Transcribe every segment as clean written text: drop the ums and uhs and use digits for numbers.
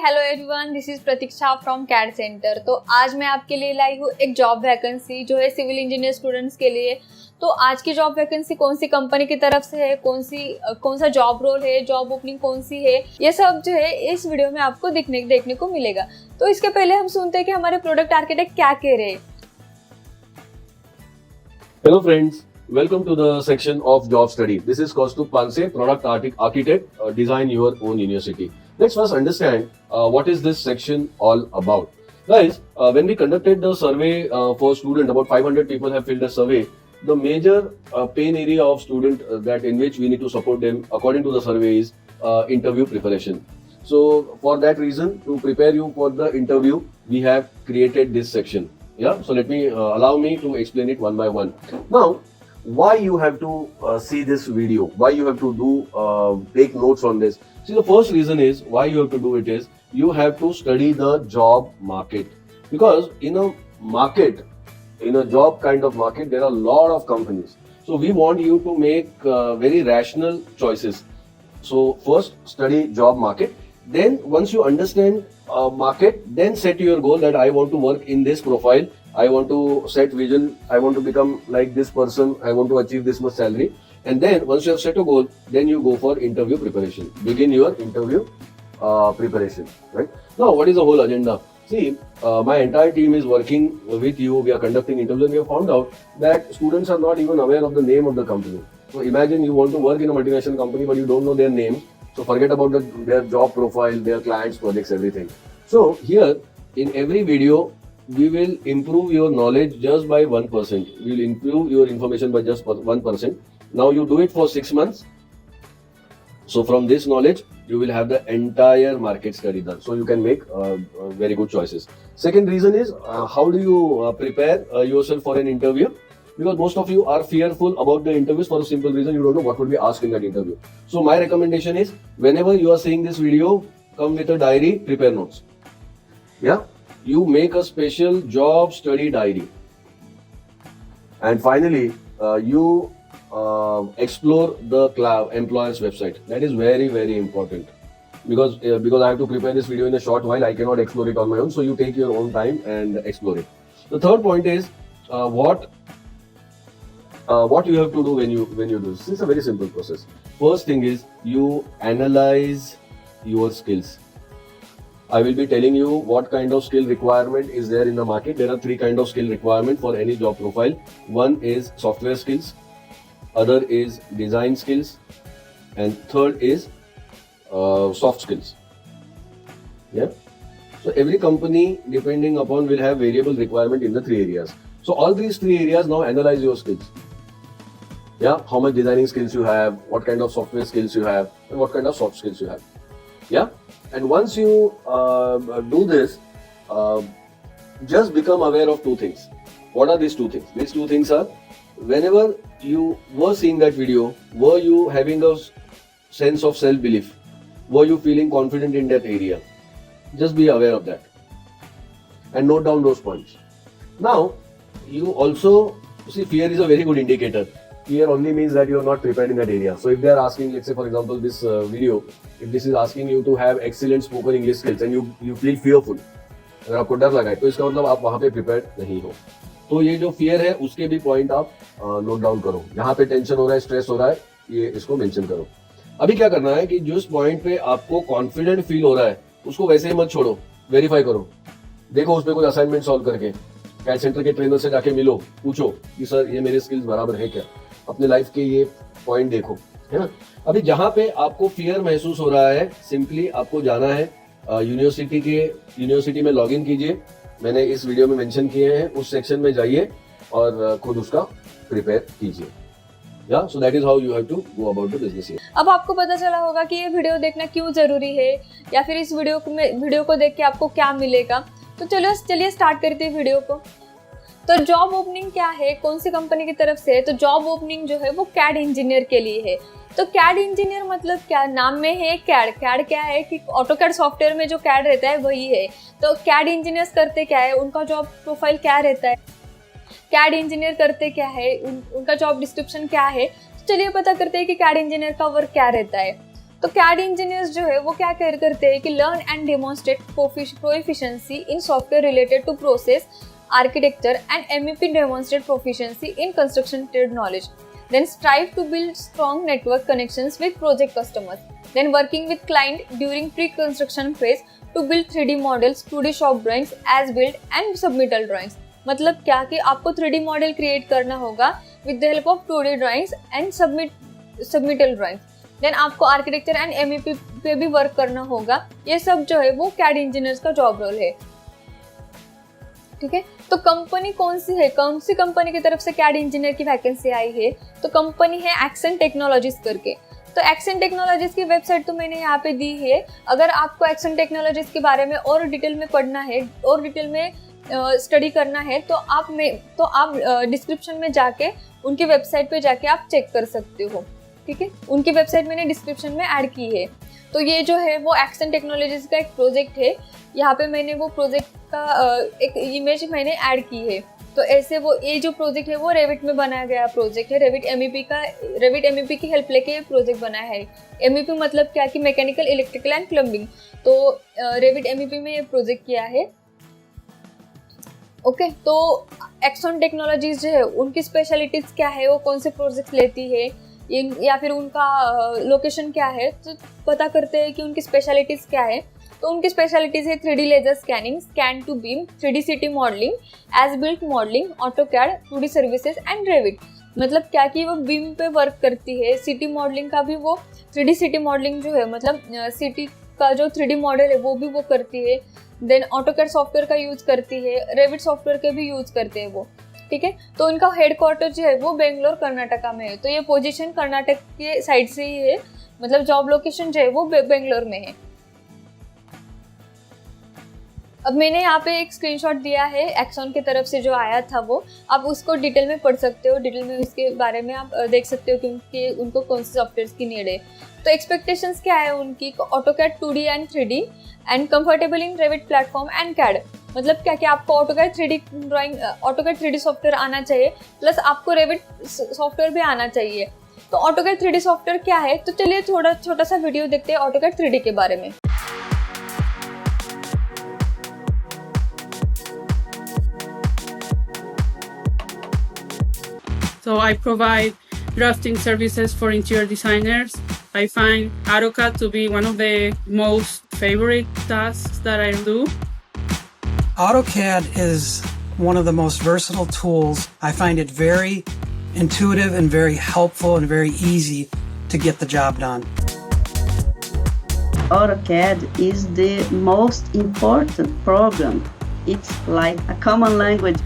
Hello everyone, this is Pratiksha from CAD centre. तो आज मैं आपके लिए लाई हूँ एक जॉब वैकेंसी जो है सिविल इंजीनियर स्टूडेंट्स के लिए। तो आज की जॉब वैकेंसी कौन सी कंपनी की तरफ से है, कौन सा जॉब रोल है, जॉब ओपनिंग कौन सी है, ये सब जो है इस वीडियो में आपको देखने को मिलेगा। तो इसके पहले हम सुनते हैं कि हमारे प्रोडक्ट आर्किटेक्ट क्या कह रहे हैं। Hello friends, welcome to the section of job study. This is Kaustup Panse, product architect, design your own university. Let's first understand what is this section all about. Guys, when we conducted the survey for student, about 500 people have filled the survey. The major pain area of student that in which we need to support them according to the survey is interview preparation. So for that reason, to prepare you for the interview, we have created this section. Yeah, so let me allow me to explain it one by one. Now, why you have to see this video? Why you have to take notes on this? See, the first reason is why you have to do it is you have to study the job market, because in a market, in a job kind of market, there are a lot of companies. So we want you to make very rational choices. So first study job market. Then once you understand market, then set your goal that I want to work in this profile. I want to set vision. I want to become like this person. I want to achieve this much salary. And then once you have set a goal, then you go for interview preparation. Begin your interview preparation. Right? Now, what is the whole agenda? See, my entire team is working with you. We are conducting interviews, and we have found out that students are not even aware of the name of the company. So imagine you want to work in a multinational company, but you don't know their name. So forget about their job profile, their clients, projects, everything. So here in every video, we will improve your knowledge just by 1%. We will improve your information by just 1%. Now you do it for 6 months. So from this knowledge, you will have the entire market study done. So you can make very good choices. Second reason is how do you prepare yourself for an interview? Because most of you are fearful about the interviews for a simple reason, you don't know what would be asked in that interview. So my recommendation is, whenever you are seeing this video, come with a diary, prepare notes. Yeah, you make a special job study diary. And finally, you explore the employer's website. That is very, very important. Because I have to prepare this video in a short while, I cannot explore it on my own. So you take your own time and explore it. The third point is what you have to do when you do this. This is a very simple process. First thing is you analyze your skills. I will be telling you what kind of skill requirement is there in the market. There are 3 kinds of skill requirement for any job profile. One is software skills, other is design skills, and third is soft skills. Yeah. So every company, depending upon, will have variable requirement in the 3 areas. So all these 3 areas, now analyze your skills. Yeah, how much designing skills you have, what kind of software skills you have, and what kind of soft skills you have. Yeah, and once you do this, just become aware of 2 things. What are these 2 things? These 2 things are, whenever you were seeing that video, were you having a sense of self-belief? Were you feeling confident in that area? Just be aware of that and note down those points. Now, you also see, fear is a very good indicator. Fear only means that you are not prepared in that area. So if they are asking, let's say for example this video, if this is asking you to have excellent spoken English skills and you feel fearful, अगर आपको डर लगा है तो इसका मतलब आप वहाँ पे प्रिपेयर्ड नहीं हो. तो ये जो फियर है उसके भी पॉइंट आप नोट डाउन करो. यहाँ पे टेंशन हो रहा है, स्ट्रेस हो रहा है, ये इसको मेंशन करो. अभी क्या करना है कि जिस पॉइंट पे आपको कॉन्फिडेंट फील हो रहा है उसको वैसे ही मत छोड़ो, वेरीफाई करो. देखो उस पर कोई असाइनमेंट सॉल्व करके, कैड सेंटर के ट्रेनर से जाके मिलो, पूछो कि सर ये मेरे स्किल्स बराबर है क्या, अपने लाइफ के ये पॉइंट देखो, है ना. अभी जहां पे आपको फियर महसूस हो रहा है, सिंपली आपको जाना है यूनिवर्सिटी में लॉगिन कीजिए. मैंने इस वीडियो में मेंशन किए हैं, उस सेक्शन में जाइए और खुद उसका प्रिपेयर कीजिए. या so that is how you have to go about the business. अब आपको पता चला होगा कि ये वीडियो देखना क्यों जरूरी है, या फिर इस वीडियो को देख के आपको क्या मिलेगा. तो चलिए स्टार्ट करते हैं वीडियो को. तो जॉब ओपनिंग क्या है, कौन सी कंपनी की तरफ से है? तो जॉब ओपनिंग जो है वो कैड इंजीनियर के लिए है. तो कैड इंजीनियर मतलब क्या, नाम में है कैड. कैड क्या है कि ऑटोकैड सॉफ्टवेयर में जो कैड रहता है वही है. तो कैड इंजीनियर्स करते क्या है, उनका जॉब प्रोफाइल क्या रहता है, कैड इंजीनियर करते क्या है, उनका जॉब डिस्क्रिप्शन क्या है. चलिए पता करते हैं कि कैड इंजीनियर का वर्क क्या रहता है. तो कैड इंजीनियर्स जो है वो क्या करते हैं कि learn and demonstrate proficiency in software related to process architecture and MEP demonstrate proficiency in construction trade knowledge, then strive to build strong network connections with project customers, then working with client during pre-construction phase to build 3D models, 2D shop drawings, as built and submittal drawings। मतलब क्या कि आपको 3D model create करना होगा with the help of 2D drawings and submittal drawings, then आपको architecture and MEP पे भी work करना होगा। ये सब जो है वो कैड इंजीनियर्स का जॉब रोल है, ठीक है। तो कंपनी कौन सी है, कौन सी कंपनी की तरफ से कैड इंजीनियर की वैकेंसी आई है, तो कंपनी है एक्सेंट टेक्नोलॉजीज करके। तो एक्सेंट टेक्नोलॉजीज की वेबसाइट तो मैंने यहाँ पे दी है। अगर आपको एक्सेंट टेक्नोलॉजीज के बारे में और डिटेल में पढ़ना है और डिटेल में स्टडी करना है तो आप डिस्क्रिप्शन में जाके उनकी वेबसाइट पे जाके आप चेक कर सकते हो, ठीक है। उनकी वेबसाइट मैंने डिस्क्रिप्शन में ऐड की है। तो ये जो है वो एक्सेंट टेक्नोलॉजीज का एक प्रोजेक्ट है। यहाँ पे मैंने वो प्रोजेक्ट का एक इमेज मैंने ऐड की है। तो ऐसे वो ये जो प्रोजेक्ट है वो रेविट में बनाया गया प्रोजेक्ट है। रेविट MEP की हेल्प लेके ये प्रोजेक्ट बनाया है। MEP मतलब क्या कि मैकेनिकल, इलेक्ट्रिकल एंड प्लम्बिंग। तो रेविट MEP में ये प्रोजेक्ट किया है। ओके, तो एक्सॉन टेक्नोलॉजीज जो है उनकी स्पेशलिटीज क्या है, वो कौन से प्रोजेक्ट लेती है या फिर उनका लोकेशन क्या है, तो पता करते हैं कि उनकी स्पेशलिटीज क्या है। तो उनकी स्पेशलिटीज है 3D laser scanning, scan to BIM, 3D city modelling, as built modelling, AutoCAD, 2D services and Revit. मतलब क्या कि वो बीम पे वर्क करती है। सिटी मॉडलिंग का भी वो 3D सिटी मॉडलिंग जो है मतलब सिटी का जो 3D मॉडल है वो भी वो करती है। देन ऑटोकैड सॉफ्टवेयर का यूज करती है, रेविट सॉफ्टवेयर के भी यूज करते हैं वो, ठीक है। तो इनका हेडक्वार्टर जो है वो बेंगलोर कर्नाटका में है। तो ये पोजीशन कर्नाटक के साइड से ही है, मतलब जॉब लोकेशन जो है वो बेंगलोर में है। अब मैंने यहाँ पे एक स्क्रीनशॉट दिया है एक्सॉन की तरफ से जो आया था वो, आप उसको डिटेल में पढ़ सकते हो। डिटेल में इसके बारे में आप देख सकते हो कि उनको कौन से सॉफ्टवेयर की नीड है। तो एक्सपेक्टेशंस क्या है उनकी, AutoCAD 2D and 3D and comfortable in Revit platform and CAD. मतलब क्या कि आपको AutoCAD 3D drawing, AutoCAD 3D software आना चाहिए, प्लस आपको रेविट सॉफ्टवेयर भी आना चाहिए। तो ऑटोकैड 3D सॉफ्टवेयर क्या है, तो चलिए छोटा सा वीडियो देखते हैं ऑटोकैड 3D के बारे में। So I provide drafting services for interior designers. I find AutoCAD to be one of the most favorite tasks that I do. AutoCAD is one of the most versatile tools. I find it very intuitive and very helpful and very easy to get the job done. AutoCAD is the most important program. It's like a common language.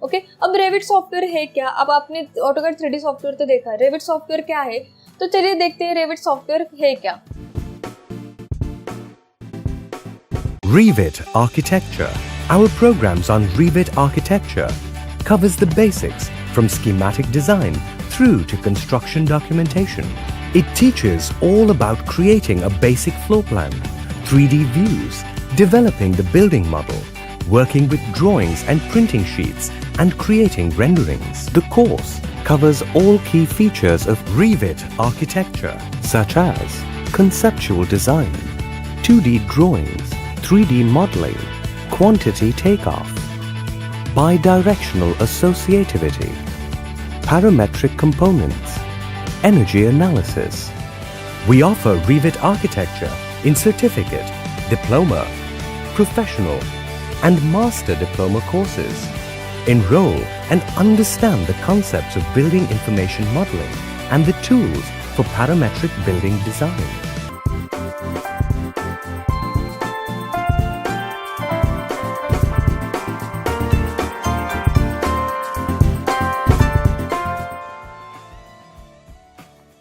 Okay, अब Revit software है क्या। अब आपने AutoCAD 3D software तो देखा, Revit software क्या है, तो चलिए देखते हैं रेविट सॉफ्टवेयर है क्या। Revit Architecture. Our programs on Revit Architecture covers the basics from schematic design through to construction documentation. It teaches all about creating a basic floor plan, 3D views, developing the building model, working with drawings and printing sheets, and creating renderings. The course covers all key features of Revit architecture, such as conceptual design, 2D drawings, 3D modeling, quantity takeoff, bidirectional associativity, parametric components, energy analysis. We offer Revit architecture in certificate, diploma, professional, and master diploma courses. Enroll and understand the concepts of building information modeling and the tools for parametric building design.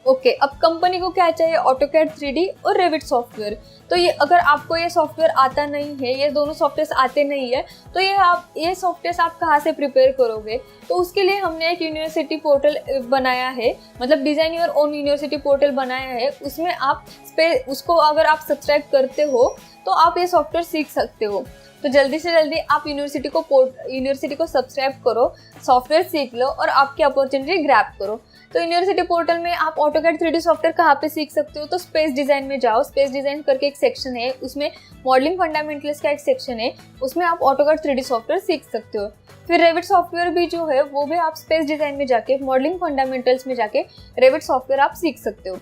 Okay, अब company को क्या चाहिए, AutoCAD 3D और Revit software. तो ये अगर आपको ये सॉफ्टवेयर आता नहीं है, ये दोनों सॉफ्टवेयर आते नहीं है, तो ये सॉफ्टवेयर आप कहाँ से प्रिपेयर करोगे। तो उसके लिए हमने एक यूनिवर्सिटी पोर्टल बनाया है, मतलब design your own university portal बनाया है। उसमें आप उसको अगर आप सब्सक्राइब करते हो तो आप ये सॉफ्टवेयर सीख सकते हो। तो जल्दी से जल्दी आप यूनिवर्सिटी को सब्सक्राइब करो, सॉफ्टवेयर सीख लो और आपकी अपॉर्चुनिटी ग्रैब करो। तो यूनिवर्सिटी पोर्टल में आप AutoCAD 3D सॉफ्टवेयर कहाँ पे सीख सकते हो, तो स्पेस डिज़ाइन में जाओ। स्पेस डिज़ाइन करके एक सेक्शन है, उसमें मॉडलिंग फंडामेंटल्स का एक सेक्शन है, उसमें आप AutoCAD 3D सॉफ्टवेयर सीख सकते हो। फिर रेविट सॉफ्टवेयर भी जो है वो भी आप स्पेस डिज़ाइन में जाके, मॉडलिंग फंडामेंटल्स में जाके रेविट सॉफ्टवेयर आप सीख सकते हो।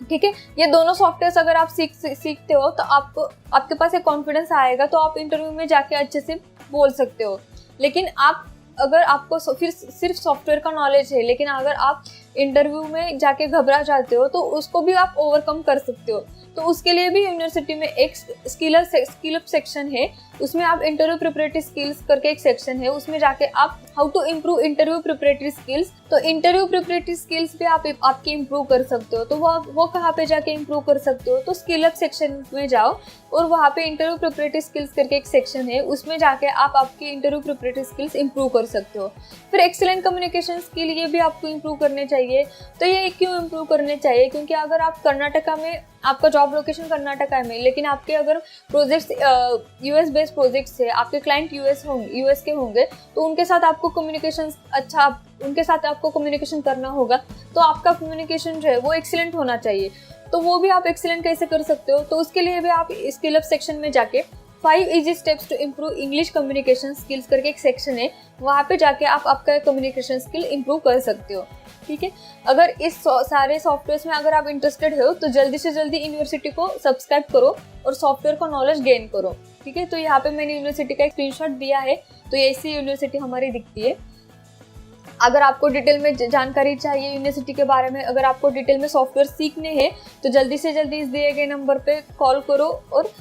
ठीक है, ये दोनों सॉफ्टवेयर अगर आप सीखते हो तो आपके पास एक कॉन्फिडेंस आएगा, तो आप इंटरव्यू में जाके अच्छे से बोल सकते हो। लेकिन अगर आपको फिर सिर्फ सॉफ्टवेयर का नॉलेज है, लेकिन अगर आप इंटरव्यू में जाके घबरा जाते हो तो उसको भी आप ओवरकम कर सकते हो। तो उसके लिए भी यूनिवर्सिटी में एक स्किल अप सेक्शन है, उसमें आप इंटरव्यू प्रिपरेटरी स्किल्स करके एक सेक्शन है, उसमें जाके आप how to improve interview preparatory skills, तो इंटरव्यू प्रिपरेटरी स्किल्स भी आपके इम्प्रूव कर सकते हो। तो वो कहाँ पे जाके इम्प्रूव कर सकते हो, तो स्किल अप सेक्शन में जाओ और वहाँ पे इंटरव्यू प्रिपरेटरी स्किल्स करके एक सेक्शन है, उसमें जाके आप आपकी इंटरव्यू प्रिपरेटरी स्किल्स इम्प्रूव कर सकते हो। फिर एक्सीलेंट कम्युनिकेशन स्किल, ये भी आपको इम्प्रूव करने चाहिए। तो ये क्यों इम्प्रूव करने चाहिए, क्योंकि अगर आप कर्नाटका में, आपका जॉब लोकेशन कर्नाटका में, लेकिन आपके अगर प्रोजेक्ट्स यूएस बेस्ड प्रोजेक्ट्स है, आपके क्लाइंट यूएस के होंगे, तो उनके साथ आपको कम्युनिकेशन करना होगा। तो आपका कम्युनिकेशन जो है वो एक्सीलेंट होना चाहिए। तो वो भी आप एक्सीलेंट कैसे कर सकते हो, तो उसके लिए भी आप स्किल अप सेक्शन में जाके 5 easy steps to improve English communication skills करके एक सेक्शन है, वहाँ पे जाके आप आपका कम्युनिकेशन स्किल इम्प्रूव कर सकते हो। ठीक है, अगर इस सारे सॉफ्टवेयर्स में अगर आप इंटरेस्टेड हो तो जल्दी से जल्दी यूनिवर्सिटी को सब्सक्राइब करो और सॉफ्टवेयर का नॉलेज गेन करो। ठीक है, तो यहाँ पे मैंने यूनिवर्सिटी का एक स्क्रीनशॉट दिया है, तो ऐसी यूनिवर्सिटी हमारी दिखती है। अगर आपको डिटेल में जानकारी चाहिए यूनिवर्सिटी के बारे में, अगर आपको डिटेल में सॉफ्टवेयर सीखने हैं, तो जल्दी से जल्दी इस दिए गए नंबर पे कॉल करो और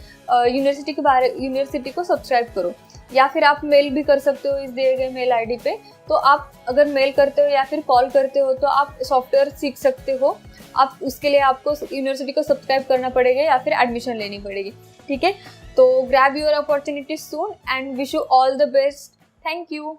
यूनिवर्सिटी को सब्सक्राइब करो, या फिर आप मेल भी कर सकते हो इस दिए गए मेल आईडी पे। तो आप अगर मेल करते हो या फिर कॉल करते हो तो आप सॉफ्टवेयर सीख सकते हो। आप उसके लिए आपको यूनिवर्सिटी को सब्सक्राइब करना पड़ेगा या फिर एडमिशन लेनी पड़ेगी। ठीक है, तो grab your opportunity soon and wish you all the best. Thank you.